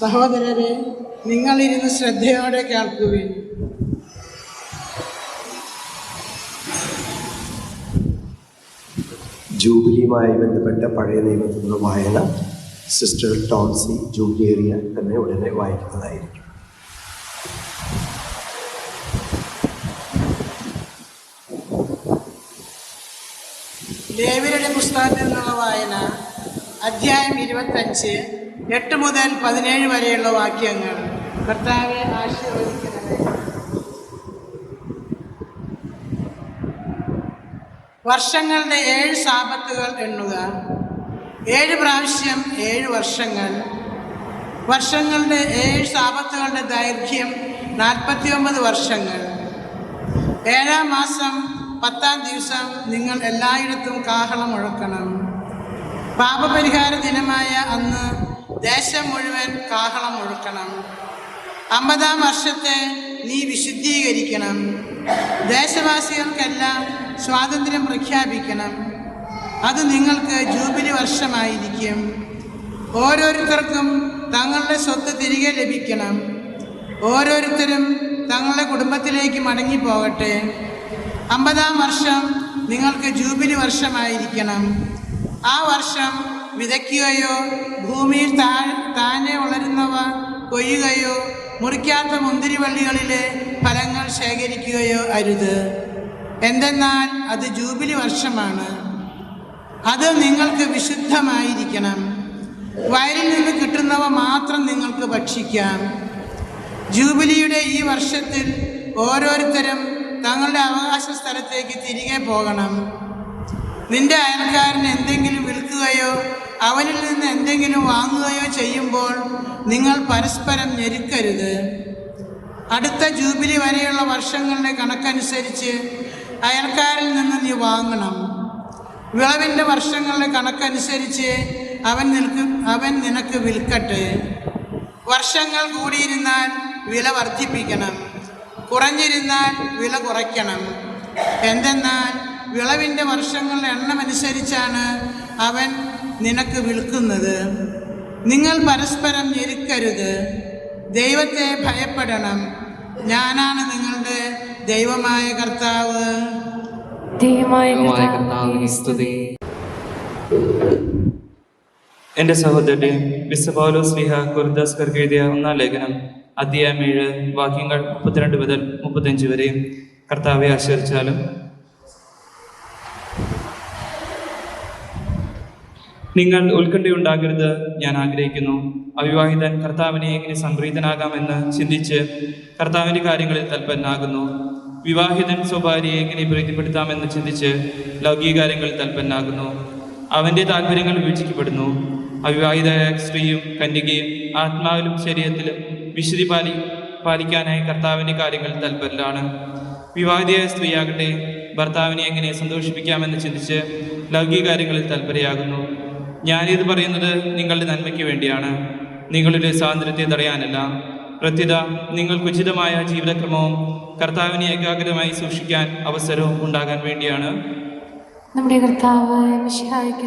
സഹോദരരെ, നിങ്ങളിരുന്ന് ശ്രദ്ധയോടെ കേൾക്കുവിൻ. ജൂബിലിയുമായി ബന്ധപ്പെട്ട പഴയ നിയമത്തിലുള്ള വായന സിസ്റ്റർ ടോൺസി ജൂബിലിയേറിയ തന്നെ ഉടനെ വായിക്കുന്നതായിരിക്കും. ലേവ്യരുടെ പുസ്തകത്തിൽ നിന്നുള്ള വായന അധ്യായം 25, 8 മുതൽ 17 വരെയുള്ള വാക്യങ്ങൾ. കർത്താവെ ആശീർവദിക്കണമേ. വർഷങ്ങളുടെ 7 സാബത്തുകൾ എണ്ണുക. 7 പ്രാവശ്യം 7 വർഷങ്ങൾ. വർഷങ്ങളുടെ 7 സാബത്തുകളുടെ ദൈർഘ്യം 49 വർഷങ്ങൾ. 7-ാം മാസം 10-ാം ദിവസം നിങ്ങൾ എല്ലായിടത്തും കാഹളം മുഴക്കണം. പാപപരിഹാര ദിനമായ അന്ന് ദേശം മുഴുവൻ കാഹളം മുഴക്കണം. 50-ാം വർഷത്തെ നീ വിശുദ്ധീകരിക്കണം. ദേശവാസികൾക്കെല്ലാം സ്വാതന്ത്ര്യം പ്രഖ്യാപിക്കണം. അത് നിങ്ങൾക്ക് ജൂബിലി വർഷമായിരിക്കും. ഓരോരുത്തർക്കും തങ്ങളുടെ സ്വത്ത് തിരികെ ലഭിക്കണം. ഓരോരുത്തരും തങ്ങളുടെ കുടുംബത്തിലേക്ക് മടങ്ങിപ്പോകട്ടെ. 50-ാം വർഷം നിങ്ങൾക്ക് ജൂബിലി വർഷമായിരിക്കണം. ആ വർഷം വിതയ്ക്കുകയോ ഭൂമിയിൽ താനെ വളരുന്നവ കൊയ്യുകയോ മുറിക്കാത്ത മുന്തിരിവള്ളികളിലെ ഫലങ്ങൾ ശേഖരിക്കുകയോ അരുത്. എന്തെന്നാൽ അത് ജൂബിലി വർഷമാണ്. അത് നിങ്ങൾക്ക് വിശുദ്ധമായിരിക്കണം. വയലിൽ നിന്ന് കിട്ടുന്നവ മാത്രം നിങ്ങൾക്ക് ഭക്ഷിക്കാം. ജൂബിലിയുടെ ഈ വർഷത്തിൽ ഓരോരുത്തരും തങ്ങളുടെ അവകാശ സ്ഥലത്തേക്ക് തിരികെ പോകണം. നിന്റെ അയൽക്കാരന് എന്തെങ്കിലും വിൽക്കുകയോ അവനിൽ നിന്ന് എന്തെങ്കിലും വാങ്ങുകയോ ചെയ്യുമ്പോൾ നിങ്ങൾ പരസ്പരം ഞെരുക്കരുത്. അടുത്ത ജൂബിലി വരെയുള്ള വർഷങ്ങളുടെ കണക്കനുസരിച്ച് അയൽക്കാരിൽ നിന്ന് നീ വാങ്ങണം. വിളവിൻ്റെ വർഷങ്ങളുടെ കണക്കനുസരിച്ച് അവൻ നിനക്ക് വിൽക്കട്ടെ. വർഷങ്ങൾ കൂടിയിരുന്നാൽ വില വർദ്ധിപ്പിക്കണം, കുറഞ്ഞിരുന്നാൽ വില കുറയ്ക്കണം. എന്തെന്നാൽ വിളവിൻ്റെ വർഷങ്ങളുടെ എണ്ണമനുസരിച്ചാണ് അവൻ നിനക്ക് വിൽക്കുന്നത്. നിങ്ങൾ പരസ്പരം ഞെരുക്കരുത്. ദൈവത്തെ ഭയപ്പെടണം. ഞാനാണ് നിങ്ങളുടെ ദൈവമായ കർത്താവ്. എൻ്റെ സഹോദരൻ വിശുദ്ധ പൗലോസ് ശ്ലീഹ കൊരിന്ത്യർക്ക് എഴുതിയ 1-ാം ലേഖനം അധ്യായം 7 വാക്യങ്ങൾ 32 മുതൽ 35 വരെ. കർത്താവെ ആശ്രയിച്ചാലും നിങ്ങൾ ഉത്കണ്ഠയുണ്ടാകരുത് ഞാൻ ആഗ്രഹിക്കുന്നു. അവിവാഹിതൻ കർത്താവിനെ എങ്ങനെ സംപ്രീതനാകാമെന്ന് ചിന്തിച്ച് കർത്താവിൻ്റെ കാര്യങ്ങളിൽ തൽപരനാകുന്നു. വിവാഹിതൻ സ്വഭാര്യയെ എങ്ങനെ പ്രീതിപ്പെടുത്താമെന്ന് ചിന്തിച്ച് ലൗകിക കാര്യങ്ങളിൽ തൽപരനാകുന്നു. അവൻ്റെ താല്പര്യങ്ങൾ വിവേചിക്കപ്പെടുന്നു. അവിവാഹിതയായ സ്ത്രീയും കന്യകയും ആത്മാവിലും ശരീരത്തിലും വിശുദ്ധി പാലിക്കാനായി കർത്താവിൻ്റെ കാര്യങ്ങളിൽ തൽപരരാണ്. വിവാഹിതയായ സ്ത്രീയാകട്ടെ ഭർത്താവിനെ എങ്ങനെ സന്തോഷിപ്പിക്കാമെന്ന് ചിന്തിച്ച് ലൗകിക കാര്യങ്ങളിൽ തൽപരയാകുന്നു. ഞാനിത് പറയുന്നത് നിങ്ങളുടെ നന്മയ്ക്ക് വേണ്ടിയാണ്, നിങ്ങളുടെ സ്വാതന്ത്ര്യത്തെ തടയാനല്ല. പ്രത്യുത നിങ്ങൾക്ക് ഉചിതമായ ജീവിതക്രമവും കർത്താവിനെ ഏകാഗ്രമായി സൂക്ഷിക്കാൻ അവസരവും ഉണ്ടാകാൻ വേണ്ടിയാണ്. നമ്മുടെ കർത്താവായ മിശിഹായ്ക്ക്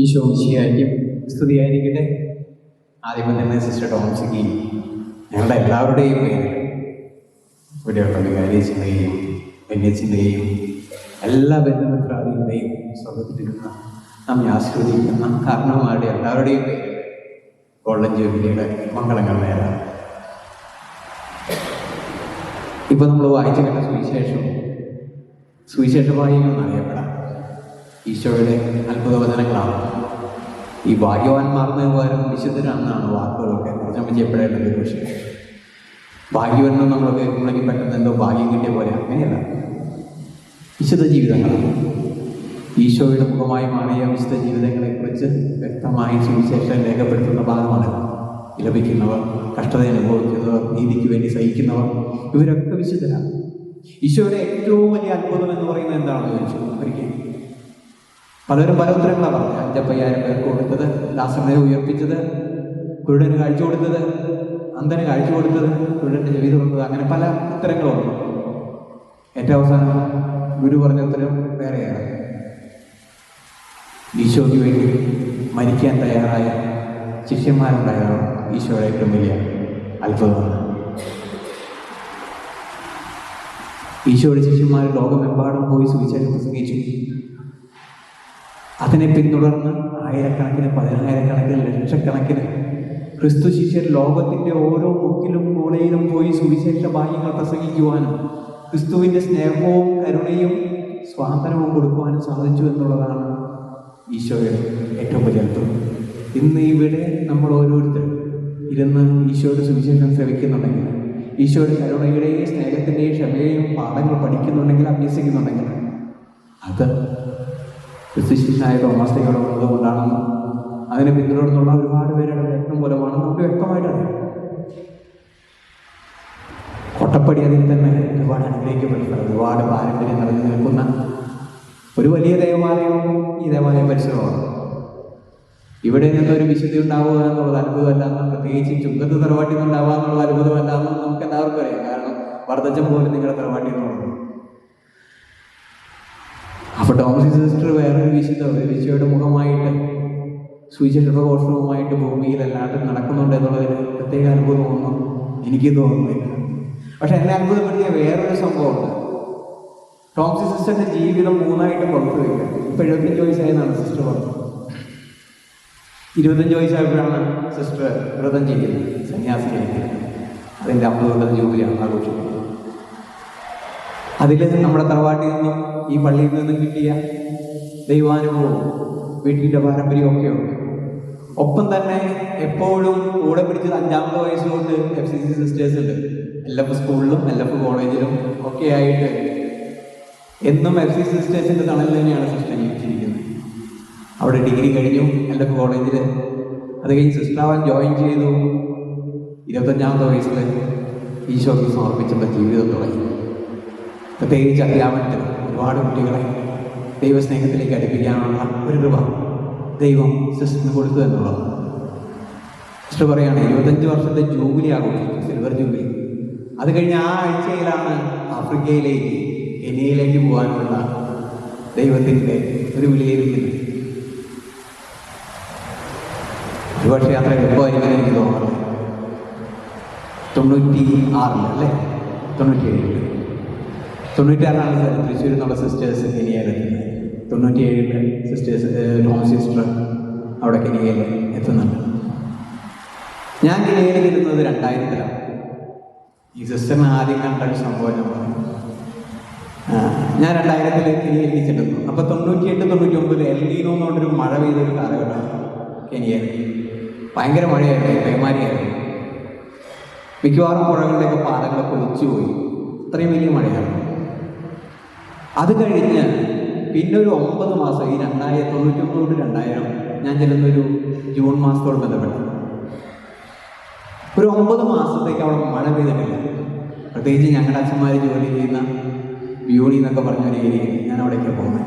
ഈശോ മിശിഹായ്ക്ക് സ്തുതിയായിരിക്കട്ടെ. ആദ്യം തന്നെ സിസ്റ്റർ ടോംസിക്ക് ഞങ്ങളുടെ എല്ലാവരുടെയും പേര് ഇവിടെയുള്ള വികാരിയച്ഛൻ്റെയും വന്യച്ഛൻ്റെയും എല്ലാ ബന്ധുമിത്രാദികളുടെയും സ്വർഗത്തിലിരുന്ന നമ്മെ ആസ്വദിക്കുന്ന കാരണവന്മാരുടെ എല്ലാവരുടെയും പേര് ഗോൾഡൻ ജൂബിലിയുടെ മംഗളങ്ങൾ നേരാണ്. ഇപ്പം നമ്മൾ വായിച്ചു കേട്ട സുവിശേഷമായി എന്നറിയപ്പെടാം ഈശോയുടെ അത്ഭുത വചനങ്ങളാണ്. ഈ ഭാഗ്യവാന്മാർന്ന് പകരം വിശുദ്ധരാണെന്നാണ് വാക്കുകളൊക്കെ തർജ്ജമ ചെയ്യപ്പെടേണ്ടത്. പക്ഷേ ഭാഗ്യവരണം നമ്മൾ കേൾക്കുമ്പോഴേക്കും പെട്ടെന്ന് എന്തോ ഭാഗ്യം കിട്ടിയ പോലെ, അങ്ങനെയല്ല. വിശുദ്ധ ജീവിതങ്ങളാണ്. ഈശോയുടെ മുഖമായി മാറിയ വിശുദ്ധ ജീവിതങ്ങളെക്കുറിച്ച് വ്യക്തമായി സുവിശേഷം രേഖപ്പെടുത്തുന്ന ഭാഗമാണ്. വിലപിക്കുന്നവർ, കഷ്ടത അനുഭവിക്കുന്നവർ, നീതിക്ക് വേണ്ടി സഹിക്കുന്നവർ, ഇവരൊക്കെ വിശുദ്ധരാണ്. ഈശോയുടെ ഏറ്റവും വലിയ അത്ഭുതം എന്ന് പറയുന്നത് എന്താണെന്ന് ചോദിച്ചു ഒരിക്കൽ. പലരും പല ഉത്തരങ്ങളാണ് പറഞ്ഞത്. 5,000 പേർക്ക് കൊടുത്തത്, ലാസറിനെ ഉയർപ്പിച്ചത്, കുരുടന് കാഴ്ച കൊടുത്തത്, അന്ധന് കാഴ്ച കൊടുത്തത്, കുരുടന്റെ ചെവി തുറന്നത്, അങ്ങനെ പല ഉത്തരങ്ങളുണ്ട്. ഏറ്റവും അവസാനം ഗുരു പറഞ്ഞ ഉത്തരം വേറെയാണ്. ഈശോയ്ക്ക് വേണ്ടി മരിക്കാൻ തയ്യാറായ ശിഷ്യന്മാരുണ്ടായതാണ് ഈശോയുടെ ഏറ്റവും വലിയ അത്ഭുതമാണ്. ഈശോയുടെ ശിഷ്യന്മാർ ലോകമെമ്പാടും പോയി സുവിശേഷം പ്രസംഗിച്ചു. അതിനെ പിന്തുടർന്ന് ആയിരക്കണക്കിന്, 10,000-കണക്കിന്, ലക്ഷക്കണക്കിന് ക്രിസ്തു ശിഷ്യർ ലോകത്തിൻ്റെ ഓരോ മുക്കിലും മൂലയിലും പോയി സുവിശേഷ ഭാഗ്യങ്ങൾ പ്രസംഗിക്കുവാനും ക്രിസ്തുവിൻ്റെ സ്നേഹവും കരുണയും സ്വാതന്ത്ര്യവും കൊടുക്കുവാനും സാധിച്ചു എന്നുള്ളതാണ് ഈശോയുടെ ഏറ്റവും വലിയ അത്ഭുതം. ഇന്ന് ഇവിടെ നമ്മൾ ഓരോരുത്തരും ഇരുന്ന് ഈശോയുടെ സുവിശേഷം ശ്രവിക്കുന്നുണ്ടെങ്കിൽ, ഈശോയുടെ കരുണയുടെയും സ്നേഹത്തിൻ്റെയും ക്ഷമയെയും പാഠങ്ങൾ പഠിക്കുന്നുണ്ടെങ്കിൽ, അഭ്യസിക്കുന്നുണ്ടെങ്കിൽ, അത് ക്രിസ്തുശിഷ്യനായ തോമാസ്തയോടുള്ളത് കൊണ്ടാണെന്നും അതിനെ പിന്തുടർന്നുള്ള ഒരുപാട് പേരുടെ പ്രയത്നം മൂലമാണെന്ന് നമുക്ക് വ്യക്തമായിട്ട് അറിയാം. കൊട്ടപ്പടി അതിൽ തന്നെ ഒരുപാട് അനുഗ്രഹിക്കപ്പെട്ട, ഒരുപാട് പാരമ്പര്യം നിറഞ്ഞു നിൽക്കുന്ന ഒരു വലിയ ദേവാലയവും ഈ ദേവാലയ പരിസരമാണ്. ഇവിടെ നിന്നൊരു വിശുദ്ധി ഉണ്ടാവുക എന്നുള്ളത് അത്ഭുതമല്ലാന്ന്, പ്രത്യേകിച്ച് ചുങ്കത്ത് തറവാട്ടിൽ നിന്നുണ്ടാവുക എന്നുള്ളത് അത്ഭുതമല്ലാന്ന് നമുക്ക് എല്ലാവർക്കും അറിയാം. കാരണം വർദ്ധച്ചം പോലും നിങ്ങളുടെ തറവാട്ടിൽ നിന്നുള്ളത്. അപ്പോൾ ടോമസ് സിസ്റ്റർ വേറൊരു വിശുദ്ധ, ഒരു വിശുദ്ധയുടെ മുഖമായിട്ട്, സുവിശേഷ പ്രഘോഷവുമായിട്ട് ഭൂമിയിൽ എല്ലാവരും നടക്കുന്നുണ്ട് എന്നുള്ളതിന് പ്രത്യേക അത്ഭുതമൊന്നും എനിക്ക് തോന്നുന്നില്ല. പക്ഷെ എന്നെ അത്ഭുതപ്പെടുത്തിയ വേറൊരു സംഭവമുണ്ട്. ടോംസി സിസ്റ്ററിന്റെ ജീവിതം 3ആയിട്ട് പുറത്തു വയ്ക്കുക. ഇപ്പം 75 വയസ്സായെന്നാണ് സിസ്റ്റർ പറഞ്ഞത്. 25 വയസ്സായപ്പോഴാണ് സിസ്റ്റർ വ്രതം ചെയ്യുന്നത്, സന്യാസിയായിട്ട്. അതിൻ്റെ 50 ജൂബിലിയാണ് ആഘോഷിക്കുന്നത്. അതിൽ നമ്മുടെ തറവാട്ടിൽ നിന്നും ഈ പള്ളിയിൽ നിന്നും കിട്ടിയ ദൈവാനുഭവവും വീട്ടിൻ്റെ പാരമ്പര്യമൊക്കെയുണ്ട്. ഒപ്പം തന്നെ എപ്പോഴും കൂടെ പിടിച്ചത് 5ാമത്തെ വയസ്സുകൊണ്ട് FCC സിസ്റ്റേഴ്സ് ഉണ്ട്. LF സ്കൂളിലും LF കോളേജിലും ഒക്കെ ആയിട്ട് എന്നും FCC സിസ്റ്റേഴ്സിൻ്റെ തണലിൽ തന്നെയാണ് സിസ്റ്റർ ജീവിച്ചിരിക്കുന്നത്. അവിടെ ഡിഗ്രി കഴിഞ്ഞു LF കോളേജിൽ. അത് കഴിഞ്ഞ് സിസ്റ്ററാവാൻ ജോയിൻ ചെയ്തു. 25ാമത്തെ വയസ്സിൽ ഈശോയ്ക്ക് സമർപ്പിച്ചുള്ള ജീവിതം തുടങ്ങി. പ്രത്യേകിച്ച് അധ്യാപനത്തിൽ ഒരുപാട് കുട്ടികളെ ദൈവസ്നേഹത്തിലേക്ക് അടുപ്പിക്കാനുള്ള ഒരു കൃപ ദൈവം സിസ്റ്ററിന് കൊടുത്തു എന്നുള്ളത്. സിസ്റ്റർ പറയുകയാണ് 25 വർഷത്തെ ജൂബിലി ആഘോഷിച്ചു, സിൽവർ ജൂബിലി. അത് കഴിഞ്ഞ് ആ ആഴ്ചയിലാണ് ആഫ്രിക്കയിലേക്ക്, കെനിയയിലേക്ക് പോകാനുള്ള ദൈവത്തിൻ്റെ ഒരു വിളിയിരിക്കുന്നത്. ഒരുപക്ഷെ അത്ര എളുപ്പമായിരിക്കും എനിക്ക് തോന്നുന്നത്. 96 അല്ലേ, 97 96 തൃശ്ശൂരിൽ നിന്നുള്ള സിസ്റ്റേഴ്സ് കെനിയയിലെത്തുന്നത്. 97 സിസ്റ്റേഴ്സ് ടോമസ് സിസ്റ്റർ അവിടെ കെനിയയിൽ എത്തുന്നുണ്ട്. ഞാൻ കെനിയയിൽ ഇരുന്നത് 2000-ലാണ്. ഈ സിസ്റ്ററിന് ആദ്യം കണ്ട ഒരു സംഭവം ഞാൻ പറഞ്ഞു. ഞാൻ 2000-ൽ കെനിയയിൽ ചെല്ലുന്നു. അപ്പോൾ 98, 99 എൽ നീനോ എന്നുകൊണ്ടൊരു മഴ പെയ്തൊരു കാലഘട്ടമാണ് കെനിയയിൽ. ഭയങ്കര മഴയായിരുന്നു, പേമാരിയായിരുന്നു. മിക്കവാറും പുഴകളുടെയൊക്കെ പാലങ്ങളൊക്കെ ഒലിച്ചുപോയി. അത്രയും വലിയ മഴയാണ്. അത് കഴിഞ്ഞ് പിന്നെ ഒരു 9 മാസം, ഈ 1999 തൊട്ട് 2000 ഞാൻ ചെല്ലുന്നൊരു ജൂൺ മാസത്തോട് ബന്ധപ്പെട്ട് ഒരു 9 മാസത്തേക്ക് അവിടെ മഴ പെയ്തിട്ടില്ല. പ്രത്യേകിച്ച് ഞങ്ങളുടെ അച്ഛന്മാർ ജോലി ചെയ്യുന്ന ബ്യൂണി എന്നൊക്കെ പറഞ്ഞ ഒരു ഏരിയയിൽ ഞാൻ അവിടേക്കാണ് പോകുന്നത്.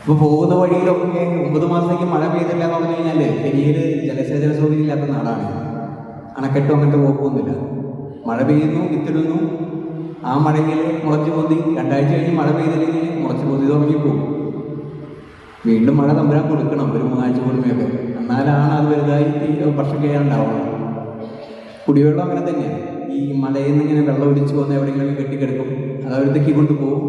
അപ്പോൾ പോകുന്ന വഴിയിലൊക്കെ 9 മാസത്തേക്ക് മഴ പെയ്തില്ല എന്ന് പറഞ്ഞു കഴിഞ്ഞാൽ കെനിയയിൽ ജലസേചന സൗകര്യം ഇല്ലാത്ത നാടാണ്. അണക്കെട്ടും അങ്ങനത്തെ പോക്കൊന്നുമില്ല. മഴ പെയ്യുന്നു, വിത്തിടുന്നു, ആ മഴയിൽ മുളച്ചു പൊന്തി 2 ആഴ്ച കഴിഞ്ഞ് മഴ പെയ്തില്ലെങ്കിൽ മുളച്ചു പൊന്തി തുടങ്ങി പോകും. വീണ്ടും മഴ തമ്പുരാൻ കൊടുക്കണം ഒരു 3 ആഴ്ച കൂടുമൊക്കെ. എന്നാലാണ് അത് വലുതായി വർഷം കഴിയാണ്ടാവുന്നത്. കുടിവെള്ളം അങ്ങനെ തന്നെയാണ്. ഈ മലയിൽ നിന്ന് ഇങ്ങനെ വെള്ളം ഒലിച്ചു വന്ന് എവിടെയെങ്കിലും കെട്ടിക്കിടക്കും, അത് അവിടത്തേക്ക് കൊണ്ടുപോകും.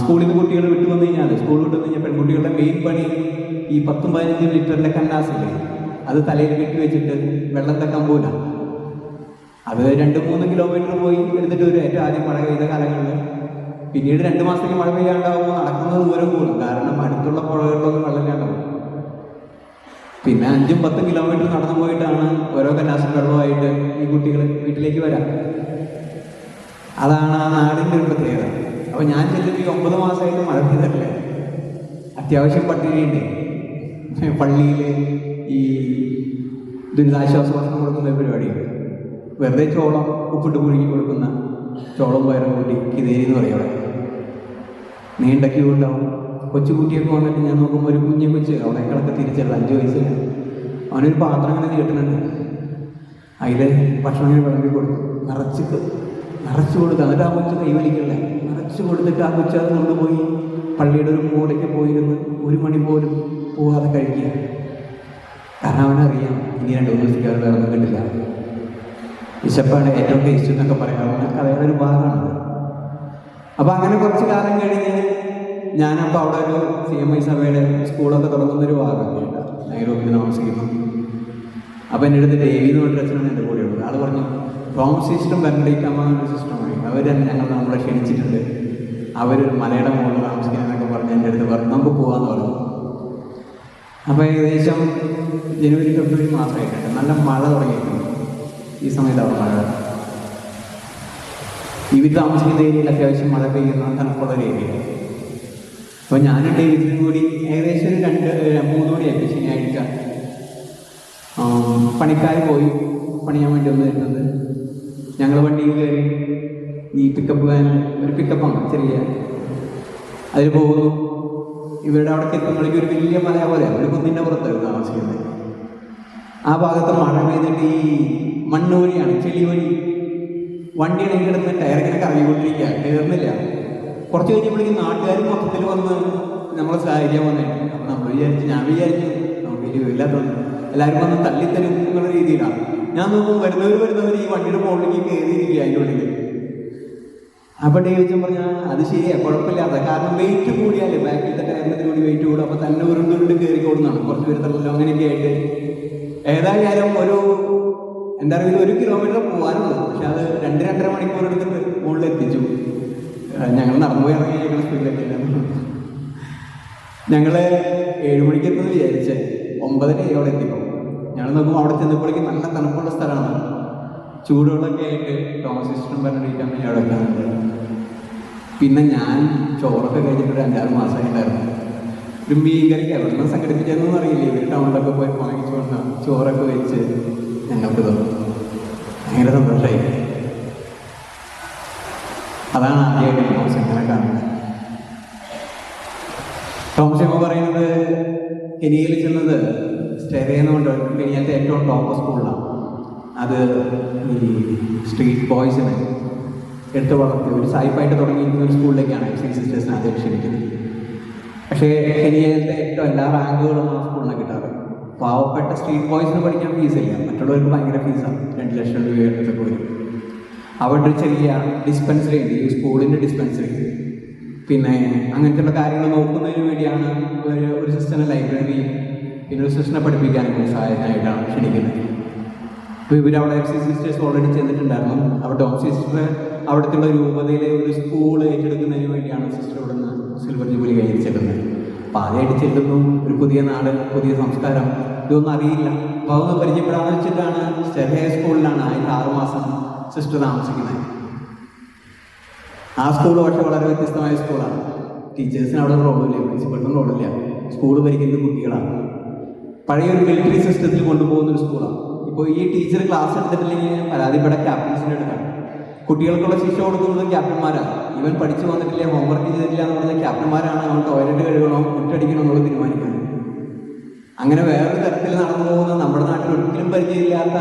സ്കൂളിൽ നിന്ന് കുട്ടികൾ വിട്ടു വന്നു കഴിഞ്ഞാൽ, സ്കൂൾ വിട്ടു വന്നു കഴിഞ്ഞാൽ പെൺകുട്ടികളുടെ മെയിൻ പണി ഈ 10-15 ലിറ്ററിൻ്റെ കന്നാസില്ലേ, അത് തലയിൽ കെട്ടി വെച്ചിട്ട് വെള്ളം തക്കാൻ പോല. അത് 2-3 കിലോമീറ്റർ പോയി എടുത്തിട്ട് വരും. ഏറ്റവും ആദ്യം മഴ പെയ്ത കാലങ്ങളിൽ. പിന്നീട് 2 മാസത്തേക്ക് മഴ പെയ്യാണ്ടാവുമ്പോൾ നടക്കുന്നത് ദൂരം കൂടും. കാരണം അടുത്തുള്ള പുഴകളിലൊന്നും വെള്ളമില്ലാണ്ടാവും. പിന്നെ 5-10 കിലോമീറ്റർ നടന്നു പോയിട്ടാണ് ഓരോ കന്നാസും വെള്ളമായിട്ട് ഈ കുട്ടികൾ വീട്ടിലേക്ക് വരാം. അതാണ് ആ നാടിൻ്റെ ഒരു പ്രത്യേകത. അപ്പോൾ ഞാൻ ചെല്ലുമ്പോൾ ഈ 9 മാസമായിട്ട് മഴ പെയ്തല്ലേ, അത്യാവശ്യം പട്ടിണിയുണ്ട്. പള്ളിയിൽ ഈ ദുരിതാശ്വാസ ഭക്ഷണം കൊടുക്കുന്ന ഒരു പരിപാടിയുണ്ട്. വെറുതെ ചോളം ഉപ്പിട്ട് പുഴുങ്ങി കൊടുക്കുന്ന ചോളം പയറും കൂട്ടി കിതേരി എന്ന് പറയും അവിടെ. നീണ്ട ക്യൂ ഉണ്ടാവും. കൊച്ചുകുട്ടിയൊക്കെ വന്നിട്ട് ഞാൻ നോക്കുമ്പോൾ ഒരു കുഞ്ഞു കൊച്ച് അവിടേക്കാളൊക്കെ തിരിച്ചല്ല, 5 വയസ്സില്ല. അവനൊരു പാത്രം അങ്ങനെ നീട്ടുന്നുണ്ട്. അതിൽ ഭക്ഷണം ഇങ്ങനെ വിളമ്പി കൊടുത്തു, നിറച്ച് കൊടുക്കുക. എന്നിട്ട് ആ കൊച്ച് കൈവലിക്കല്ലേ, നിറച്ച് കൊടുത്തിട്ട് ആ കൊച്ച് അത് കൊണ്ടുപോയി പള്ളിയുടെ ഒരു മൂലയ്ക്ക് പോയിരുന്ന് 1 മണി പോലും പോകാതെ കഴിക്കുക. കാരണം അവനറിയാം ഇനി 2 ദിവസത്തേക്ക് അവർ വേറെ ഒന്നും കിട്ടില്ല. വിശപ്പാണ് ഏറ്റവും ടേസ്റ്റ് എന്നൊക്കെ പറയാറുണ്ട്. കഥയുടെ ഒരു ഭാഗമാണ്. അപ്പോൾ അങ്ങനെ കുറച്ച് കാലം കഴിഞ്ഞ് ഞാനപ്പോൾ അവിടെ ഒരു CMI സഭയുടെ സ്കൂളൊക്കെ തുടങ്ങുന്നൊരു ഭാഗമൊക്കെയുണ്ട്, നൈറോബിയിൽ താമസിക്കുന്നു. അപ്പോൾ എൻ്റെ അടുത്ത് ദേവി എന്ന് പറഞ്ഞ അച്ഛനാണ് എൻ്റെ കൂടെ ഉള്ളത്. ആൾ പറഞ്ഞു, ടോം സിസ്റ്ററും ബെർണഡീറ്റ് അമ്മ എന്നൊരു സിസ്റ്ററുമായി അവർ നമ്മളെ ക്ഷണിച്ചിട്ടുണ്ട്, അവരൊരു മലയുടെ മുകളിൽ താമസിക്കുന്നതെന്നൊക്കെ പറഞ്ഞ് എൻ്റെ അടുത്ത് പറഞ്ഞു നമുക്ക് പോകാമെന്ന് പറഞ്ഞു. അപ്പോൾ ഏകദേശം ജനുവരി ഫെബ്രുവരി മാസമായിട്ടുണ്ട്. നല്ല മഴ തുടങ്ങിയിട്ടുണ്ട്. ഈ സമയത്ത് അവിടെ മഴ. ഇവർ താമസിക്കുന്ന ഏരിയയിൽ അത്യാവശ്യം മഴ പെയ്യുന്ന തണുപ്പുള്ള ഒരു ഏരിയ. അപ്പോൾ ഞാനും ഡേവിഡിനും കൂടി ഏകദേശം ഒരു 2-3 മണിയായി ശനിയാഴ്ച പണിക്കാർ പോയി പണിയാൻ വേണ്ടി ഒന്ന് വരുന്നത്. ഞങ്ങൾ വണ്ടിയിൽ കയറി ഈ പിക്കപ്പ് വാൻ, ഒരു പിക്കപ്പാണ് ചെറിയ, അതിൽ പോകുന്നു. ഇവരുടെ അവിടെ എത്തുമ്പോഴേക്കും ഒരു വലിയ മല പോലെയാണ്, ഒരു കുന്നിൻ്റെ പുറത്തായിരുന്നു താമസിക്കുന്നത്. ആ ഭാഗത്ത് മഴ പെയ്തിട്ട് ഈ മണ്ണ് വഴിയാണ്, ചെളി വഴി വണ്ടിയുടെ കിടന്ന് ടയറിങ്ങനെ കറങ്ങിക്കൊണ്ടിരിക്കുക, കയറുന്നില്ല. കുറച്ച് കഴിഞ്ഞപ്പോഴേക്കും നാട്ടുകാർ മൊത്തത്തിൽ വന്ന് നമ്മളെ സഹായിക്കാൻ വന്നിട്ടുണ്ട്. അപ്പം ഞാൻ വിചാരിച്ചു നമുക്ക് വലിയ ഇല്ലാത്തത് എല്ലാവരും വന്ന് തള്ളിത്തരും എന്നുള്ള രീതിയിലാണ്. ഞാൻ നോക്കുമ്പോൾ വരുന്നവർ ഈ വണ്ടിയുടെ മുകളിലേക്ക് കയറിയിരിക്കുക അതിൻ്റെ ഉള്ളിൽ. അപ്പോൾ ഡേവിച്ചൻ പറഞ്ഞാൽ അത് ശരിയാണ്, കുഴപ്പമില്ലാത്ത, കാരണം വെയിറ്റ് കൂടിയാലേ ബാക്കിലത്തെ ടയറിനത്തിന് കൂടി വെയിറ്റ് കൂടും. അപ്പോൾ തന്നെ ഉരുണ്ടുരുണ്ട് കയറി കൊടുക്കുന്നതാണ്, കുറച്ച് പേര് തള്ളല്ലോ അങ്ങനെയൊക്കെ ആയിട്ട്. ഏതായാലും എൻ്റെ അറിവിൽ 1 കിലോമീറ്റർ പോകാനുള്ളൂ. പക്ഷെ അത് 2-2.5 മണിക്കൂർ എടുത്തിട്ട് മുകളിൽ എത്തിച്ചു. ഞങ്ങൾ നടന്നു പോയി ഇറങ്ങി ഞങ്ങൾ സ്പീഡിലെത്തില്ല. ഞങ്ങൾ 7 മണിക്ക് എത്തുമെന്ന് വിചാരിച്ചേ 9:30 അവിടെ എത്തിക്കും. ഞങ്ങൾ നോക്കുമ്പോൾ അവിടെ ചെന്നപ്പോഴേക്കും നല്ല തണുപ്പുള്ള സ്ഥലമാണ്, ചൂടുകളൊക്കെ ആയിട്ട് തോമസ് സിസ്റ്ററും ബെർണഡീറ്റ് അമ്മയും അവിടെ വെക്കാറുണ്ട്. പിന്നെ ഞാൻ ചോറൊക്കെ കഴിച്ചിട്ടൊരു 5-6 മാസമായിട്ടുണ്ടായിരുന്നു. ഒരു മീൻകറിക്ക് എവിടെ നിന്ന് സംഘടിപ്പിച്ചതെന്നൊന്നും അറിയില്ല. ഇവർ ടൗണിലൊക്കെ പോയി വാങ്ങിച്ചു കൊണ്ട് ചോറൊക്കെ വെച്ച് ഞങ്ങൾക്ക് തോന്നും ഭയങ്കര സന്തോഷമായി. അതാണ് ആദ്യമായിട്ട് ടോമസ് ഇങ്ങനെ കാണുന്നത്. ടോമസ് ഇമ്മ പറയുന്നത് കെനിയയിൽ ചെന്നത് സ്റ്റെറേന്നുകൊണ്ട് കെനിയത്തെ ഏറ്റവും ടോപ്പ് സ്കൂളിലാണ്. അത് ഈ സ്ട്രീറ്റ് ബോയ്സിനെ എടുത്ത് വളർത്തി ഒരു സായിപ്പായിട്ട് തുടങ്ങിയിരിക്കുന്ന ഒരു സ്കൂളിലേക്കാണ് FC സിസ്റ്റേഴ്സിനെ ആദ്യം ക്ഷണിക്കുന്നത്. പക്ഷേ കെനിയയിലത്തെ ഏറ്റവും എല്ലാ റാങ്കുകളും ആ സ്കൂളിനെ കിട്ടാറ്. പാവപ്പെട്ട സ്ട്രീറ്റ് ബോയ്സിന് പഠിക്കാൻ ഫീസില്ല, മറ്റുള്ളവർക്ക് ഭയങ്കര ഫീസാണ്, 2 ലക്ഷം രൂപയൊക്കെ വരും. അവിടെ ഒരു ചെറിയ ഡിസ്പെൻസറി ഉണ്ട്, ഈ സ്കൂളിൻ്റെ ഡിസ്പെൻസറി. പിന്നെ അങ്ങനത്തെയുള്ള കാര്യങ്ങൾ നോക്കുന്നതിന് വേണ്ടിയാണ് ഒരു സിസ്റ്ററിനെ ലൈബ്രറി, പിന്നെ ഒരു സിസ്റ്ററിനെ പഠിപ്പിക്കാനൊക്കെ സഹായത്തിനായിട്ടാണ് ക്ഷണിക്കുന്നത്. അപ്പോൾ ഇവരവിടെ FC സിസ്റ്റേഴ്സ് ഓൾറെഡി ചെന്നിട്ടുണ്ടായിരുന്നു. അവിടെ ടോം സിസ്റ്റർ അവിടുത്തെ രൂപതയിലെ ഒരു സ്കൂൾ ഏറ്റെടുക്കുന്നതിന് വേണ്ടിയാണ് സിസ്റ്റർ ഇവിടെ നിന്ന് സിൽവർ ജൂബിലി കഴിഞ്ഞ് ചെല്ലുന്നത്. അപ്പോൾ ആദ്യമായിട്ട് ചെല്ലുന്നു, ഒരു പുതിയ നാട്, പുതിയ സംസ്കാരം, ഇതൊന്നും അറിയില്ല. അപ്പോൾ അതൊന്ന് പരിചയപ്പെടാമെന്ന് വെച്ചിട്ടാണ് സ്റ്റെർഹേ സ്കൂളിലാണ് ആദ്യത്തെ 6 മാസം സിസ്റ്റർ താമസിക്കുന്നത്. ആ സ്കൂൾ പക്ഷേ വളരെ വ്യത്യസ്തമായ സ്കൂളാണ്. ടീച്ചേഴ്സിന് അവിടെ റോളില്ല, പ്രിൻസിപ്പളിനും റോളില്ല. സ്കൂൾ ഭരിക്കുന്നത് കുട്ടികളാണ്. പഴയൊരു മിലിറ്ററി സിസ്റ്റത്തിൽ കൊണ്ടുപോകുന്നൊരു സ്കൂളാണ്. ഇപ്പോൾ ഈ ടീച്ചർ ക്ലാസ് എടുത്തിട്ടില്ലെങ്കിൽ പരാതിപ്പെടാൻ ക്യാപ്റ്റൻസിൻ്റെ അടുത്താണ്. കുട്ടികൾക്കുള്ള ശിക്ഷ കൊടുക്കുന്നത് ക്യാപ്റ്റന്മാരാണ്. ഇവൻ പഠിച്ചു വന്നിട്ടില്ല, ഹോംവർക്ക് ചെയ്തിട്ടില്ല എന്ന് പറഞ്ഞാൽ ക്യാപ്റ്റന്മാരാണ് അവൻ ടോയ്ലറ്റ് കഴുകണോ കുറ്റടിക്കണോ എന്നുള്ളത് തീരുമാനിക്കുന്നത്. അങ്ങനെ വേറൊരു തരത്തിൽ നടന്നു പോകുന്ന, നമ്മുടെ നാട്ടിൽ ഒരിക്കലും പരിചയമില്ലാത്ത,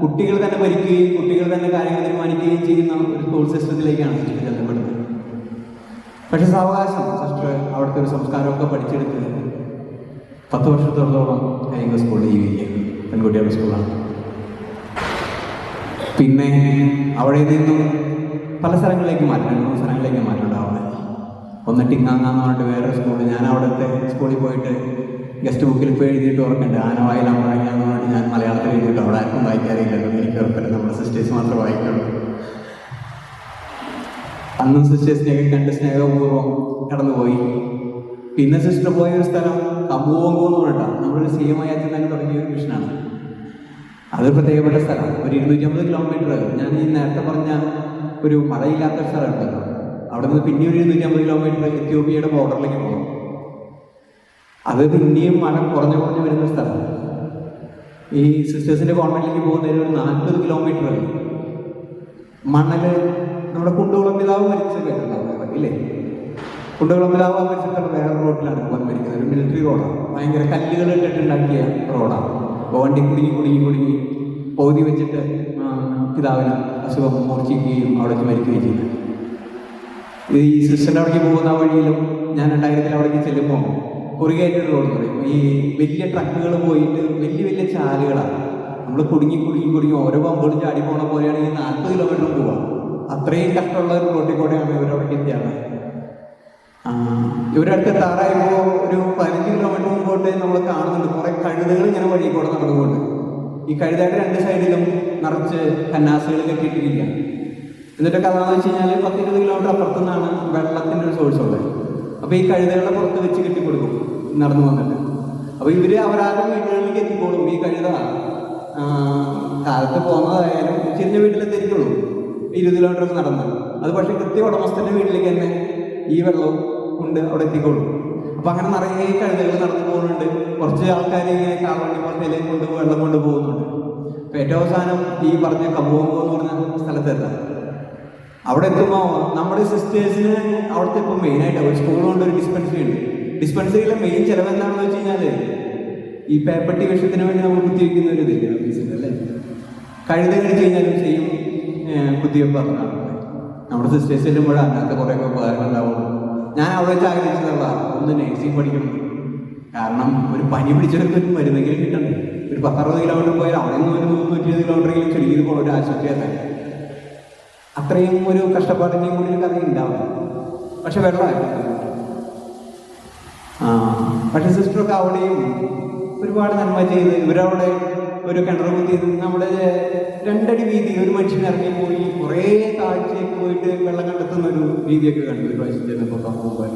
കുട്ടികൾ തന്നെ ഭരിക്കുകയും കുട്ടികൾ തന്നെ കാര്യങ്ങൾ തീരുമാനിക്കുകയും ചെയ്യുന്ന ഒരു സ്കൂൾ സിസ്റ്റത്തിലേക്കാണ് സിസ്റ്റർ ബന്ധപ്പെടുന്നത്. പക്ഷെ സാവകാശം സിസ്റ്റർ അവിടുത്തെ ഒരു സംസ്കാരമൊക്കെ പഠിച്ചെടുത്ത് 10 വർഷത്തോളം കഴിഞ്ഞ സ്കൂളിൽ ജീവിക്കുക, പെൺകുട്ടികളുടെ സ്കൂളാണ്. പിന്നെ അവിടെ നിന്നും പല സ്ഥലങ്ങളിലേക്ക് മാറ്റണം, 3 സ്ഥലങ്ങളിലേക്ക് മാറ്റമുണ്ടാവുന്നത്. ഒന്ന് ടിങ്ങാങ്ങ എന്ന് പറഞ്ഞിട്ട് വേറൊരു സ്കൂൾ. ഞാൻ അവിടുത്തെ സ്കൂളിൽ പോയിട്ട് ഗസ്റ്റ് ബുക്കിൽ ഇപ്പോൾ എഴുതിയിട്ട് ഓർക്കുന്നുണ്ട്, ആനവായിലമ്പഴങ്ങ എന്ന് പറഞ്ഞിട്ട് ഞാൻ മലയാളത്തിൽ എഴുതിയിട്ട് അവിടെ ആർക്കും വായിക്കാറില്ലല്ലോ, എനിക്ക് ഉറപ്പില്ല, നമ്മുടെ സിസ്റ്റേഴ്സ് മാത്രമേ വായിക്കുള്ളൂ. അന്നും സിസ്റ്റേഴ്സിനെയൊക്കെ കണ്ട് സ്നേഹപൂർവ്വം കടന്നുപോയി. പിന്നെ സിസ്റ്റർ പോയ ഒരു സ്ഥലം കമ്പൂവങ്കോ എന്ന് പറഞ്ഞിട്ടാണ്, നമ്മളൊരു CMI അച്ഛൻ തന്നെ തുടങ്ങിയ ഒരു മിഷനാണ്. അതൊരു പ്രത്യേകപ്പെട്ട സ്ഥലമാണ്. ഒരു 250 കിലോമീറ്റർ, ഞാൻ ഈ നേരത്തെ പറഞ്ഞ ഒരു മഴയില്ലാത്ത സ്ഥലം ഉണ്ടല്ലോ, അവിടെ നിന്ന് പിന്നെ ഒരു 250 കിലോമീറ്റർ എത്യോപ്യയുടെ ബോർഡറിലേക്ക് പോകണം. അത് പിന്നെയും മഴ കുറഞ്ഞു വരുന്ന സ്ഥലമാണ്. ഈ സിസ്റ്റേഴ്സിൻ്റെ കോൺവെൻറ്റിലേക്ക് പോകുന്നതിന് ഒരു 40 കിലോമീറ്റർ മണൽ നമ്മുടെ കുണ്ടുകുളം പിതാവ് മരിച്ച കേട്ടിട്ടുണ്ടാവും ഇല്ലേ? കുണ്ടുകുളം പിതാവ് മരിച്ചിട്ടുള്ള വേറെ റോഡിലാണ് പോകാൻ മരിക്കുന്നത്. ഒരു മിലിറ്ററി റോഡാണ്, ഭയങ്കര കല്ലുകൾ ഇട്ടിട്ടുണ്ടാക്കിയ റോഡാണ്. അപ്പോൾ വണ്ടി കുടുങ്ങി പകുതി വെച്ചിട്ട് പിതാവിന് അസുഖം മൂർച്ഛിക്കുകയും അവിടെ മരിക്കുകയും ചെയ്തു. ഈ സിസ്റ്ററിൻ്റെ അവിടേക്ക് പോകുന്ന വഴിയിലും ഞാൻ 2000 അവിടേക്ക് ചെല്ലുമ്പോൾ കുറുകയായിട്ടൊരു റോഡ് പറയും. ഈ വലിയ ട്രക്കുകൾ പോയിട്ട് വലിയ ചാലുകളാണ്. നമ്മൾ കുടുങ്ങി ഓരോ പമ്പുകളും ചാടി പോണ പോലെയാണെങ്കിൽ 40 കിലോമീറ്റർ പോവാം. അത്രയും കഷ്ടമുള്ള ഒരു റോഡിൽ കൂടെയാണ് ഇവരവിടേക്ക് എത്തിയാണ്. ഇവരടുത്ത് എത്താറായപ്പോൾ ഒരു 15 കിലോമീറ്റർ മുമ്പോട്ട് നമ്മൾ കാണുന്നുണ്ട് കുറേ കഴുതകൾ ഇങ്ങനെ വഴി കൂടെ നടന്നുകൊണ്ട്. ഈ കഴുതയുടെ 2 സൈഡിലും നിറച്ച് കന്നാസുകൾ കെട്ടിയിട്ടിരിക്കുക. എന്നിട്ട് കഥ എന്ന് വെച്ച് കഴിഞ്ഞാൽ 10-20 കിലോമീറ്റർ അപ്പുറത്തു നിന്നാണ് വെള്ളത്തിൻ്റെ ഒരു സോഴ്സ് ഉള്ളത്. അപ്പോൾ ഈ കഴുതകളെ പുറത്ത് വെച്ച് കെട്ടിക്കൊടുക്കും നടന്നു വന്നിട്ട്. അപ്പോൾ അവരാരും വീടുകളിലേക്ക് എത്തിക്കോളും. ഈ കഴുത കാലത്ത് പോകുന്നതായാലും ചെറിയ വീട്ടിലെത്തിരിക്കുള്ളൂ 20 കിലോമീറ്റർ നടന്ന്. അത് പക്ഷേ കൃത്യ ഉടമസ്ഥൻ്റെ വീട്ടിലേക്ക് തന്നെ ഈ വെള്ളവും കൊണ്ട് അവിടെ എത്തിക്കോളും. അപ്പം അങ്ങനെ നിറയെ കഴുതകൾ നടന്നു പോകുന്നുണ്ട്. കുറച്ച് ആൾക്കാർ ഇങ്ങനെ കാൽവണ്ടി പോലത്തേലേക്ക് വെള്ളം കൊണ്ട് പോകുന്നുണ്ട്. അപ്പോൾ ഏറ്റവും അവസാനം ഈ പറഞ്ഞ കബോങ്കോ എന്ന് പറഞ്ഞ സ്ഥലത്തെത്താം. അവിടെ എത്തുമ്പോൾ നമ്മുടെ സിസ്റ്റേഴ്സിന് അവിടുത്തെ ഇപ്പോൾ മെയിനായിട്ട് ഒരു സ്കൂളുകൊണ്ട് ഒരു ഡിസ്പെൻസറി ഉണ്ട്. ഡിസ്പെൻസറിയിലെ മെയിൻ ചിലവ് എന്താണെന്ന് വെച്ച് കഴിഞ്ഞാൽ ഈ പേപ്പട്ടി വിഷത്തിന് വേണ്ടി നമ്മൾ കുത്തിവെക്കുന്ന ഒരു ഇതില്ല ഓഫീസിൽ അല്ലേ? കഴുത കഴിച്ച് കഴിഞ്ഞാലും സെയിം കുത്തിവെപ്പ് പറഞ്ഞാണ്. നമ്മുടെ സിസ്റ്റേഴ്സ് ചെല്ലുമ്പോഴാണ് അങ്ങനത്തെ കുറേയൊക്കെ ഉപകാരങ്ങൾ ഉണ്ടാവുള്ളൂ. ഞാൻ അവിടെ വെച്ച് ആഗ്രഹിച്ചതല്ല ഒന്ന് നഴ്സിംഗ് പഠിക്കണം. കാരണം ഒരു പനി പിടിച്ചവർക്ക് മരുന്നെങ്കിലും കിട്ടണ്ടേ? ഒരു 10-60 കിലോമീറ്റർ പോയാൽ അവിടെ നിന്ന് ഒരു 120 കിലോമീറ്ററെങ്കിലും ചുരുങ്ങിയത് പോലെ ഒരു ആശുപത്രിയാണ്. അത്രയും ഒരു കഷ്ടപ്പാടിൻ്റെയും കൂടി ഒരു കഥ ഉണ്ടാവില്ല. പക്ഷെ വെള്ളമായിരുന്നു. പക്ഷെ സിസ്റ്ററൊക്കെ അവിടെയും ഒരുപാട് നന്മ ചെയ്ത് ഇവരവിടെ ഒരു കിണർ കുത്തി നമ്മുടെ 2 അടി വീതി ഒരു മനുഷ്യൻ ഇറങ്ങിപ്പോയി കുറേ താഴ്ചയ്ക്ക് പോയിട്ട് വെള്ളം കണ്ടെത്തുന്ന ഒരു രീതിയൊക്കെ കണ്ടു ഒരു പ്രാവശ്യം ചെന്നപ്പോൾ കാണുമ്പോൾ.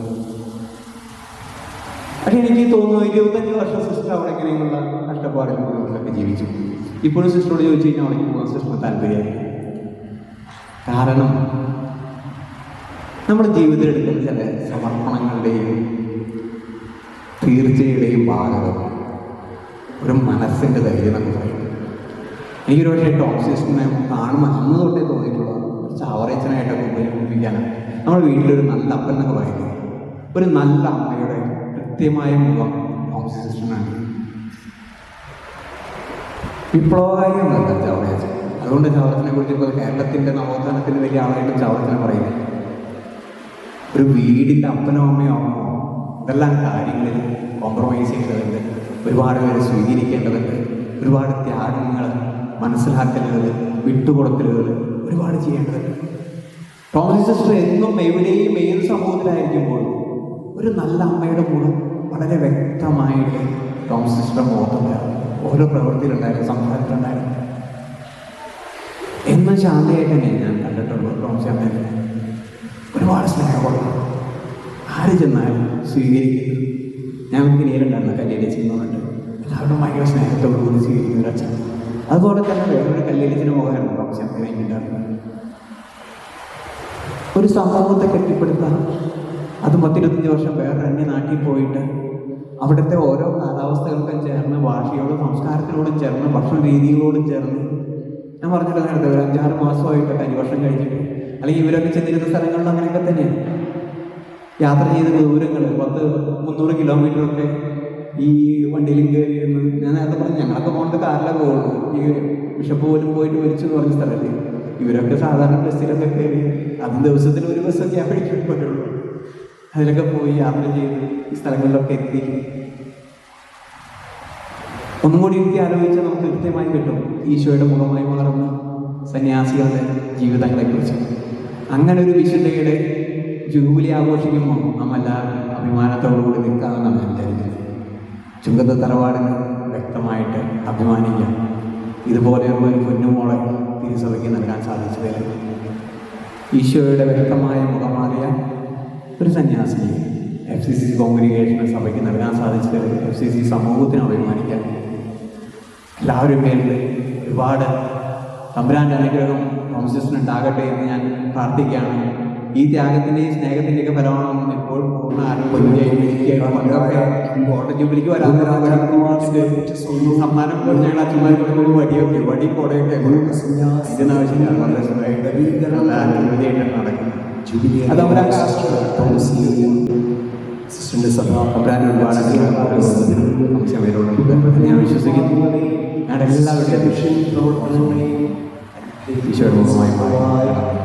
പക്ഷെ എനിക്ക് തോന്നുന്നു 25 വർഷം സിസ്റ്റർ അവിടെ എങ്ങനെയുള്ള കഷ്ടപ്പാടുകളൊക്കെ ജീവിച്ചു. ഇപ്പോഴും സിസ്റ്ററോട് ചോദിച്ചു കഴിഞ്ഞാൽ അവിടേക്ക് പോകാൻ സിസ്റ്ററിന് താല്പര്യമായി. കാരണം നമ്മുടെ ജീവിതത്തിൽ എടുക്കുന്ന ചില സമർപ്പണങ്ങളുടെയും തീർച്ചയുടെയും ഭാഗം ഒരു മനസ്സിൻ്റെ ധൈര്യം നമുക്ക് പറയും. എനിക്കൊരു പക്ഷേ ടോക്സിസ്റ്റിനെ കാണുമ്പോൾ അന്ന് തൊട്ടേ തോന്നിയിട്ടുള്ള ഒരു ചാവറേച്ചനായിട്ടൊക്കെ ഉപയോഗിക്കാനാണ്. നമ്മുടെ വീട്ടിലൊരു നല്ല അപ്പൻ എന്നൊക്കെ പറയുന്നത് ഒരു നല്ല അമ്മയുടെ കൃത്യമായ മുഖം ടോക്സിസ്റ്റിനാണ്. വിപ്ലവകാരിയൊന്നല്ല ചാവറേച്ചൻ. അതുകൊണ്ട് ചാവറച്ചനെ കുറിച്ച് ഇപ്പോൾ കേരളത്തിൻ്റെ നവോത്ഥാനത്തിന് വലിയ ആളായിട്ട് ചാവറച്ചനെ പറയുന്നത് ഒരു വീടിൻ്റെ അപ്പനോ അമ്മയോ ആകുമ്പോൾ ഇതെല്ലാം കാര്യങ്ങളിൽ കോംപ്രമൈസ് ചെയ്യേണ്ടതുണ്ട്. ഒരുപാട് പേര് സ്വീകരിക്കേണ്ടതുണ്ട്. ഒരുപാട് ത്യാഗങ്ങൾ, മനസ്സിലാക്കലുകൾ, വിട്ടുകൊടുക്കലുകൾ ഒരുപാട് ചെയ്യേണ്ടതുണ്ട്. ടോമി സിസ്റ്റർ എന്നും എവിടെയും ഏത് സമൂഹത്തിലായിരിക്കുമ്പോൾ ഒരു നല്ല അമ്മയുടെ മുഖം വളരെ വ്യക്തമായിട്ട് ടോമി സിസ്റ്ററുടെ മുഖത്തുണ്ടായിരുന്നു. ഓരോ പ്രവൃത്തിയിലുണ്ടായിരുന്നു, സംസാരത്തിലുണ്ടായിരുന്നു. എന്ന ശാന്തയായിട്ട് തന്നെ ഞാൻ കണ്ടിട്ടുള്ളൂ. ടോംസി അമ്മേനെ ഒരുപാട് സ്നേഹമുള്ള, ആര് ചെന്നാലും സ്വീകരിക്കുന്നത്. ഞങ്ങൾക്ക് നേരിട്ടുണ്ടായിരുന്ന കല്യാണിച്ചൻ എന്ന് പറഞ്ഞിട്ട് എല്ലാവരും ഭയങ്കര സ്നേഹത്തോടു കൂടി സ്വീകരിക്കുന്ന ഒരു അച്ഛൻ. അതുപോലെ തന്നെ വേറൊരു കല്യാണിച്ചിന് മുഖമായിരുന്നു ടോംസി അമ്മേനെ ഉണ്ടായിരുന്നത്. ഒരു സമൂഹത്തെ കെട്ടിപ്പടുത്താൻ അത് 10-25 വർഷം വേറെ അന്യ നാട്ടിൽ പോയിട്ട് അവിടുത്തെ ഓരോ കാലാവസ്ഥകൾക്കും ചേർന്ന് ഭാഷയോടും സംസ്കാരത്തിനോടും ചേർന്ന് ഭക്ഷണ രീതികളോടും ചേർന്ന് ഞാൻ പറഞ്ഞിട്ട് നേരത്തെ ഒരു 5-6 മാസമായിട്ടൊക്കെ 5 വർഷം കഴിഞ്ഞിട്ട് അല്ലെങ്കിൽ ഇവരൊക്കെ ചെന്നിരുന്ന സ്ഥലങ്ങളിൽ അങ്ങനെയൊക്കെ തന്നെയാണ് യാത്ര ചെയ്ത ദൂരങ്ങൾ 100-300 കിലോമീറ്ററൊക്കെ ഈ വണ്ടിയിലും കയറിയിരുന്നു. ഞാൻ നേരത്തെ പറഞ്ഞു ഞങ്ങളൊക്കെ പോകേണ്ട കാറിലൊക്കെ പോകുള്ളൂ. ഈ ബിഷപ്പ് പോലും പോയിട്ട് മരിച്ചു എന്ന് പറഞ്ഞ സ്ഥലത്ത് ഇവരൊക്കെ സാധാരണ ബസ്സിലൊക്കെ കയറി അതും ദിവസത്തിൽ ഒരു ബസ്സൊക്കെ പിടിക്കാൻ പറ്റുള്ളൂ. അതിലൊക്കെ പോയി യാത്ര ചെയ്ത് ഈ സ്ഥലങ്ങളിലൊക്കെ എത്തി. ഒന്നും കൂടി എനിക്ക് ആലോചിച്ചാൽ നമുക്ക് കൃത്യമായി കിട്ടും ഈശോയുടെ മുഖമായി വളർന്ന സന്യാസികളുടെ ജീവിതങ്ങളെക്കുറിച്ച്. അങ്ങനെ ഒരു വിശുദ്ധയുടെ ജൂബിലി ആഘോഷിക്കുമ്പോൾ നമ്മളെല്ലാവരും അഭിമാനത്തോടുകൂടി നിൽക്കാമെന്നാണ് ഞാൻ വിചാരിക്കുന്നത്. ചുങ്കത്ത് തറവാടിന് വ്യക്തമായിട്ട് അഭിമാനിക്കാം. ഇതുപോലെയുള്ള ഒരു പൊന്നുമോളെ തിരുസഭയ്ക്ക് നൽകാൻ സാധിച്ചതിൽ ഈശോയുടെ വ്യക്തമായ മുഖമാറിയ ഒരു സന്യാസിയെ FCC കോൺഗ്രിഗേഷൻ സഭയ്ക്ക് നൽകാൻ സാധിച്ചതിൽ FCC സമൂഹത്തിന് അഭിമാനിക്കാം. എല്ലാവരും പേരിൽ ഒരുപാട് തമ്പുരാൻ്റെ അനുഗ്രഹം ടോംസിസ്റ്റിന് ഉണ്ടാകട്ടെ എന്ന് ഞാൻ പ്രാർത്ഥിക്കുകയാണ്. ഈ ത്യാഗത്തിൻ്റെയും സ്നേഹത്തിൻ്റെയൊക്കെ ഫലമാണ് ഇപ്പോൾ പൂർണ്ണ ഗോൾഡൻ ജൂബിലിക്ക് വരാൻ സമ്മാനം ഞങ്ങൾ അച്ഛന്മാർക്ക് ഒരു വടിയൊക്കെ വടി കൊടയൊക്കെ ഇതിനാവശ്യമില്ല വളരെ സുഖമായിട്ട് നടക്കുന്നത്. അത് അവരാ സിസ്റ്ററിൻ്റെ സഭ അബ്രാൻ ഒരുപാട് അംശം ഞാൻ വിശ്വസിക്കുന്നു. ഞങ്ങളുടെ എല്ലാവരുടെയും പ്രവർത്തനങ്ങളെയും ഈശോയുടെ മുഖമായി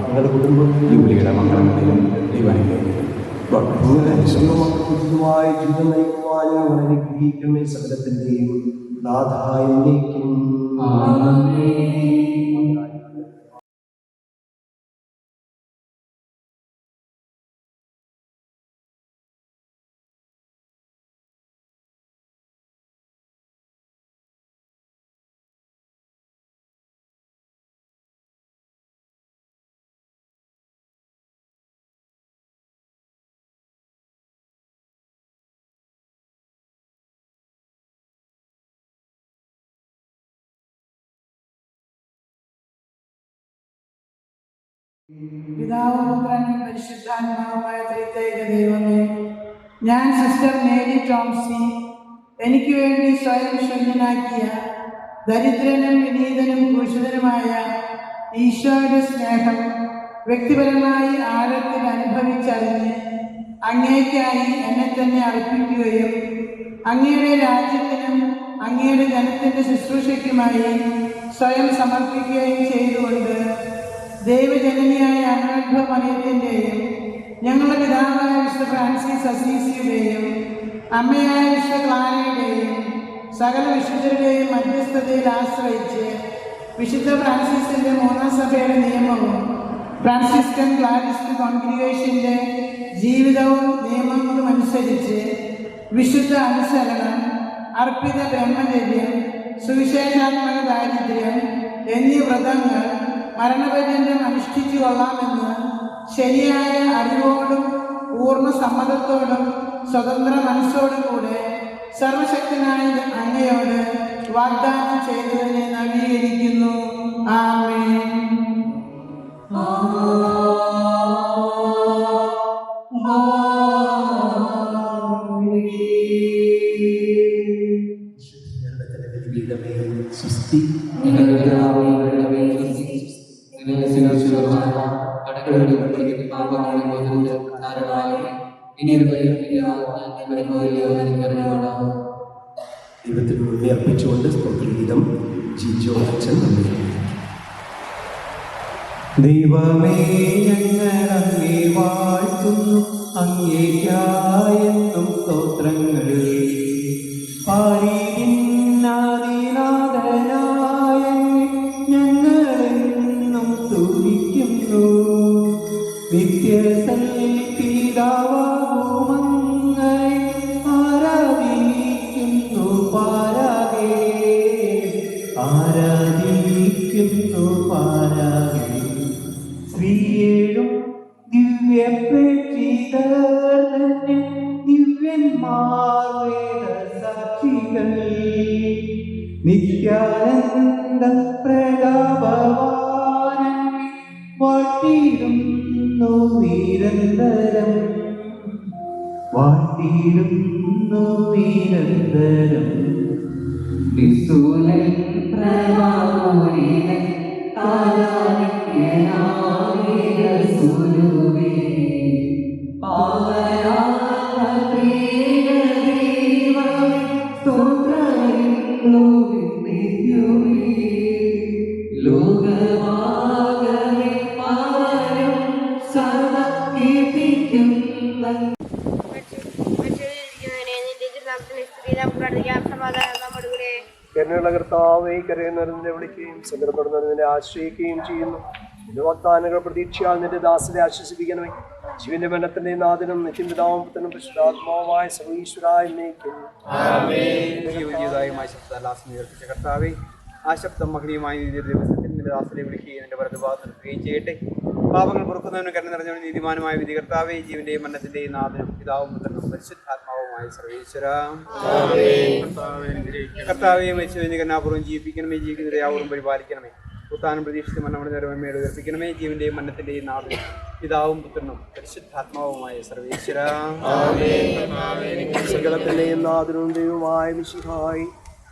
ഞങ്ങളുടെ കുടുംബം ജൂബിലിയുടെ മംഗളങ്ങളിലും സ്വന്തമായ ജീവിതം നയിക്കുവാനും അവനെ അനുഗ്രഹിക്കണമേ. സകലത്തിൻ്റെയും നാഥായിലേക്കും പിതാവും പുത്രനും പരിശുദ്ധാത്മാവുമായ ത്രിത്വൈക ദൈവമേ, ഞാൻ സിസ്റ്റർ മേരി ടോംസി എനിക്ക് വേണ്ടി സ്വയം ശൂന്യനാക്കിയ ദരിദ്രനും വിനീതനും ക്രൂശിതനുമായ ഈശോയുടെ സ്നേഹം വ്യക്തിപരമായി ആഴത്തിൽ അനുഭവിച്ചറിഞ്ഞ് അങ്ങേയ്ക്കായി എന്നെ തന്നെ അർപ്പിക്കുകയും അങ്ങയുടെ രാജ്യത്തിനും അങ്ങയുടെ ജനത്തിൻ്റെ ശുശ്രൂഷയ്ക്കുമായി സ്വയം സമർപ്പിക്കുകയും ചെയ്തുകൊണ്ട് ദൈവജനനിയായ അമലോത്ഭവ മറിയത്തിൻ്റെയും ഞങ്ങളുടെ പിതാവായ വിശുദ്ധ ഫ്രാൻസിസ് അസീസിയുടെയും അമ്മയായ വിശുദ്ധ ക്ലാരയുടെയും സകല വിശുദ്ധരുടെയും മധ്യസ്ഥതയിൽ ആശ്രയിച്ച് വിശുദ്ധ ഫ്രാൻസിസിൻ്റെ മൂന്നാം സഭയുടെ നിയമവും ഫ്രാൻസിസ്കൻ ക്ലാരിസ്റ്റ് കോൺഗ്രിഗേഷൻ്റെ ജീവിതവും നിയമങ്ങളും അനുസരിച്ച് വിശുദ്ധ അനുസരണം, അർപ്പിത ബ്രഹ്മചര്യം, സുവിശേഷാത്മക ദാരിദ്ര്യം എന്നീ വ്രതങ്ങൾ മരണപര്യന്തം അനുഷ്ഠിച്ചു കൊള്ളാമെന്ന് ശരിയായ അറിവോടും പൂർണ്ണ സമ്മതത്തോടും സ്വതന്ത്ര മനസ്സോടും കൂടെ സർവശക്തനായ അങ്ങയോട് വാഗ്ദാനം ചെയ്തതിനെ നവീകരിക്കുന്നു. ആമേൻ. ദൈവത്തിന് മുന്നേ അർപ്പിച്ചുകൊണ്ട് സ്തോത്രഗീതം ജിജോ അച്ഛൻ നന്ദി. ദൈവമേ, ഞങ്ങൾ അങ്ങേ വാഴ്ത്തുന്നു, അങ്ങേയ്ക്കായെന്നും സ്തോത്രങ്ങൾ. പാരിനാഥനായ ഞങ്ങളെന്നും സ്തുതിക്കുന്നു. നിത്യസൽപിതാവാകുമങ്ങയെ ആരാധിക്കുന്നു പാരാകെ, ആരാധിക്കുന്നു പാരാകെ. ശ്രീയേഴും ദിവ്യപ്രേക്ഷിതർ തന്നെ ദിവ്യന്മാർ വേദസാക്ഷികൾ, നിത്യാനന്ദ പ്രതാപവാനൻ വാഴ്ത്തിയിടുന്നു നിരന്തരം, വാഴ്ത്തിയിടുന്നു നിരന്തരം. വിസുലൻ പ്രവാമോരിനെ താരാനിത്യനാമേരസുരുവേ, പാവനായ പ്രിയദൈവമേ, സ്തോത്രമിന്നു നിത്യമേ. ലോകമാകവേ പാവനം സദാ കീർത്തിക്കുന്ന കരുണയുള്ള കർത്താവേ, കരയുന്നവരെ വിളിക്കുകയും സങ്കടം തുടർന്നതിനെ ആശ്രയിക്കുകയും ചെയ്യുന്നു. നിന്റെ വാഗ്ദാനങ്ങൾ പ്രതീക്ഷയാൽ നിന്റെ ദാസരെ ആശ്വസിപ്പിക്കണമേ. ജീവന്റെ മരണത്തിന്റെ നാഥനും നിത്യപിതാവും പുത്രനും പരിശുദ്ധാത്മാവുമായ സർവീശ്വരായ കർത്താവേ, ആ ശബ്ദം മഹനീയമായ ദിവസത്തിൽ നിന്റെ ദാസരെ വിളിക്കുകയും നിന്റെ വലതുഭാഗത്ത് നിർത്തുകയും ചെയ്യട്ടെ. പാപങ്ങൾ പൊറുക്കുന്നവനും കരുണ നിറഞ്ഞവനും നീതിമാനുമായ വിധി കർത്താവേ, ജീവന്റെയും മരണത്തിന്റെയും നാഥനും പിതാവും പുത്രനും പരിശുദ്ധാത്മാവുമായ സർവീശ്വര കർത്താവെ, മരിച്ചവനെ കരുണാപൂർവ്വം ജീവിപ്പിക്കണമേ. ജീവിക്കുന്നവരെ യാവോറും പരിപാലിക്കണമേ. ഉത്താനം പ്രതീക്ഷിച്ച് മരണമടഞ്ഞവരുടെ ഉയർപ്പിക്കണമേ. ജീവന്റെയും മരണത്തിന്റെയും നാഥനും പിതാവും പുത്രനും പരിശുദ്ധാത്മാവുമായ സർവേശ്വര. സകലത്തിന്റെയും നാഥനും ദൈവമായ മിശിഹായി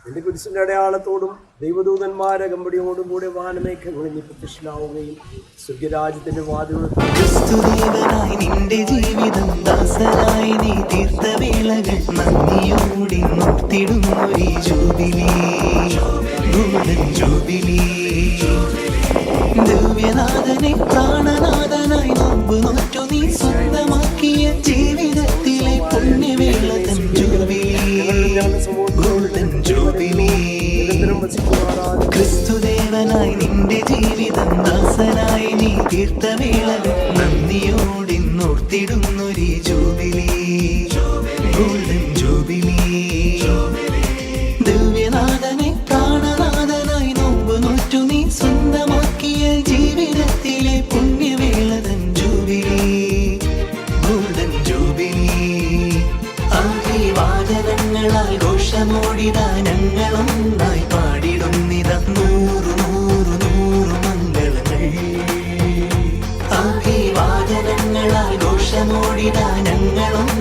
എന്റെ കുരിശിന്റെ അടയാളത്തോടും ദൈവദൂതന്മാരെ കമ്പടിയോടും കൂടെ വാനമേഘങ്ങളിൽ നീ പ്രത്യക്ഷനാവുകയും സ്വർഗരാജ്യത്തിന്റെ വാതിലുകൾ ക്രിസ്തുദേവനായി നിന്റെ ജീവിതം ദാസനായി നീ തീർത്ത വേളകൾ നന്ദിയോടെ നോർത്തിടുന്നൊരീ ജൂബിലി, ഗോൾഡൻ ജൂബിലി. ദിവ്യനാഥനെ പ്രാണനാഥനായി നോമ്പ് നോറ്റു നീ സ്വന്തമാക്കിയ ജീവിതത്തിലെ പുണ്യവേളതൻ ജൂബിലി, ഗോൾഡൻ ജൂബിലി. ക്രിസ്തുദേവനായി നിന്റെ ജീവിതം ദാസനായി നീ തീർത്ത വേളകൾ നന്ദിയോടെ നോർത്തിടുന്നൊരീ ജൂബിലി, ഗോൾഡൻ ജൂബിലി. ദിവ്യനാഥനെ പ്രാണനാഥനായി നോമ്പ് നോറ്റു നീ സ്വന്തമാക്കിയ ജീവിതത്തിലെ പുണ്യവേളതൻ ജൂബിലി, ഗോൾഡൻ ജൂബിലി. അഭിവാദനങ്ങളാൽ ഘോഷമോടിതാ ഞങ്ങളൊന്നായി പാടിടുന്നിത നൂറു നൂറു നൂറു മംഗളങ്ങൾ. അഭിവാദനങ്ങളാൽ ഘോഷമോടിതാ ഞങ്ങളും